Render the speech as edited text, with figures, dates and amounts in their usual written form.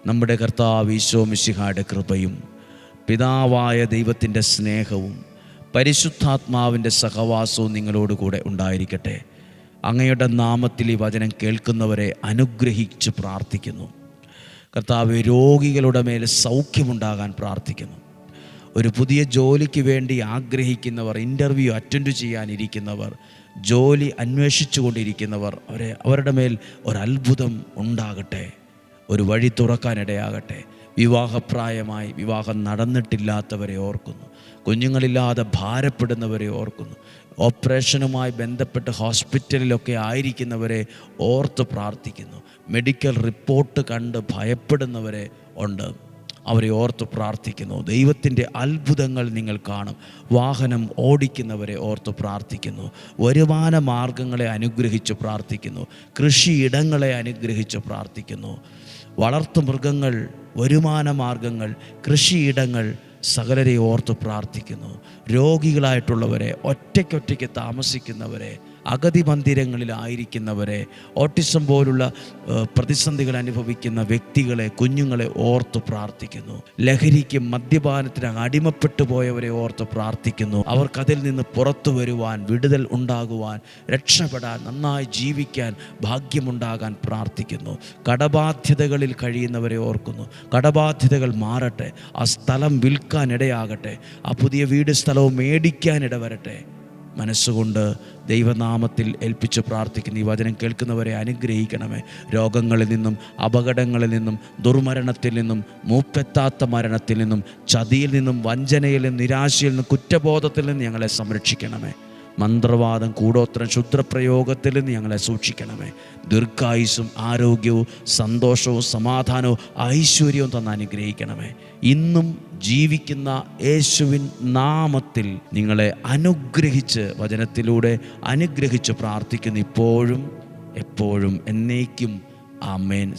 നമ്മുടെ കർത്താവ് ഈശോ മിശിഹായുടെ കൃപയും പിതാവായ ദൈവത്തിൻ്റെ സ്നേഹവും പരിശുദ്ധാത്മാവിൻ്റെ സഹവാസവും നിങ്ങളോട് കൂടെ ഉണ്ടായിരിക്കട്ടെ. അങ്ങയുടെ നാമത്തിൽ ഈ വചനം കേൾക്കുന്നവരെ അനുഗ്രഹിച്ച് പ്രാർത്ഥിക്കുന്നു. കർത്താവ്, രോഗികളുടെ മേൽ സൗഖ്യമുണ്ടാകാൻ പ്രാർത്ഥിക്കുന്നു. ഒരു പുതിയ ജോലിക്ക് വേണ്ടി ആഗ്രഹിക്കുന്നവർ, ഇൻ്റർവ്യൂ അറ്റൻഡ് ചെയ്യാനിരിക്കുന്നവർ, ജോലി അന്വേഷിച്ചു കൊണ്ടിരിക്കുന്നവർ, അവരുടെ മേൽ ഒരത്ഭുതം ഉണ്ടാകട്ടെ, ഒരു വഴി തുറക്കാനിടയാകട്ടെ. വിവാഹപ്രായമായി വിവാഹം നടന്നിട്ടില്ലാത്തവരെ ഓർക്കുന്നു. കുഞ്ഞുങ്ങളില്ലാതെ ഭാരപ്പെടുന്നവരെ ഓർക്കുന്നു. ഓപ്പറേഷനുമായി ബന്ധപ്പെട്ട് ഹോസ്പിറ്റലിലൊക്കെ ആയിരിക്കുന്നവരെ ഓർത്ത് പ്രാർത്ഥിക്കുന്നു. മെഡിക്കൽ റിപ്പോർട്ട് കണ്ട് ഭയപ്പെടുന്നവരെ ഉണ്ട്, അവരെ ഓർത്ത് പ്രാർത്ഥിക്കുന്നു. ദൈവത്തിൻ്റെ അത്ഭുതങ്ങൾ നിങ്ങൾ കാണും. വാഹനം ഓടിക്കുന്നവരെ ഓർത്ത് പ്രാർത്ഥിക്കുന്നു. വരുമാന മാർഗങ്ങളെ അനുഗ്രഹിച്ച് പ്രാർത്ഥിക്കുന്നു. കൃഷിയിടങ്ങളെ അനുഗ്രഹിച്ച് പ്രാർത്ഥിക്കുന്നു. വളർത്തുമൃഗങ്ങൾ, വരുമാന മാർഗങ്ങൾ, കൃഷിയിടങ്ങൾ, സകലരെ ഓർത്ത് പ്രാർത്ഥിക്കുന്നു. രോഗികളായിട്ടുള്ളവരെ, ഒറ്റയ്ക്കൊറ്റയ്ക്ക് താമസിക്കുന്നവരെ, അഗതി മന്ദിരങ്ങളിലായിരിക്കുന്നവരെ, ഓട്ടിസം പോലുള്ള പ്രതിസന്ധികൾ അനുഭവിക്കുന്ന വ്യക്തികളെ, കുഞ്ഞുങ്ങളെ ഓർത്ത് പ്രാർത്ഥിക്കുന്നു. ലഹരിക്കും മദ്യപാനത്തിന് അടിമപ്പെട്ടു പോയവരെ ഓർത്ത് പ്രാർത്ഥിക്കുന്നു. അവർക്കതിൽ നിന്ന് പുറത്തു വരുവാൻ, വിടുതൽ ഉണ്ടാകുവാൻ, രക്ഷപ്പെടാൻ, നന്നായി ജീവിക്കാൻ ഭാഗ്യമുണ്ടാകാൻ പ്രാർത്ഥിക്കുന്നു. കടബാധ്യതകളിൽ കഴിയുന്നവരെ ഓർക്കുന്നു. കടബാധ്യതകൾ മാറട്ടെ. ആ സ്ഥലം വിൽക്കാനിടയാകട്ടെ. ആ പുതിയ വീട് സ്ഥലവും മേടിക്കാനിടവരട്ടെ. മനസ്സുകൊണ്ട് ദൈവനാമത്തിൽ ഏൽപ്പിച്ച് പ്രാർത്ഥിക്കുന്നു. ഈ വചനം കേൾക്കുന്നവരെ അനുഗ്രഹിക്കണമേ. രോഗങ്ങളിൽ നിന്നും, അപകടങ്ങളിൽ നിന്നും, ദുർമരണത്തിൽ നിന്നും, മൂപ്പെത്താത്ത മരണത്തിൽ നിന്നും, ചതിയിൽ നിന്നും, വഞ്ചനയിൽ നിന്നും, നിരാശയിൽ നിന്നും, കുറ്റബോധത്തിൽ നിന്നും ഞങ്ങളെ സംരക്ഷിക്കണമേ. മന്ത്രവാദം, കൂടോത്രം, ക്ഷുദ്രപ്രയോഗത്തിൽ നിന്ന് ഞങ്ങളെ സൂക്ഷിക്കണമേ. ദീർഘായുസ്സും ആരോഗ്യവും സന്തോഷവും സമാധാനവും ഐശ്വര്യവും തന്ന് അനുഗ്രഹിക്കണമേ. ഇന്നും ജീവിക്കുന്ന യേശുവിൻ നാമത്തിൽ നിങ്ങളെ അനുഗ്രഹിച്ച്, വചനത്തിലൂടെ അനുഗ്രഹിച്ച് പ്രാർത്ഥിക്കുന്നു. ഇപ്പോഴും എപ്പോഴും എന്നേക്കും. ആമേൻ.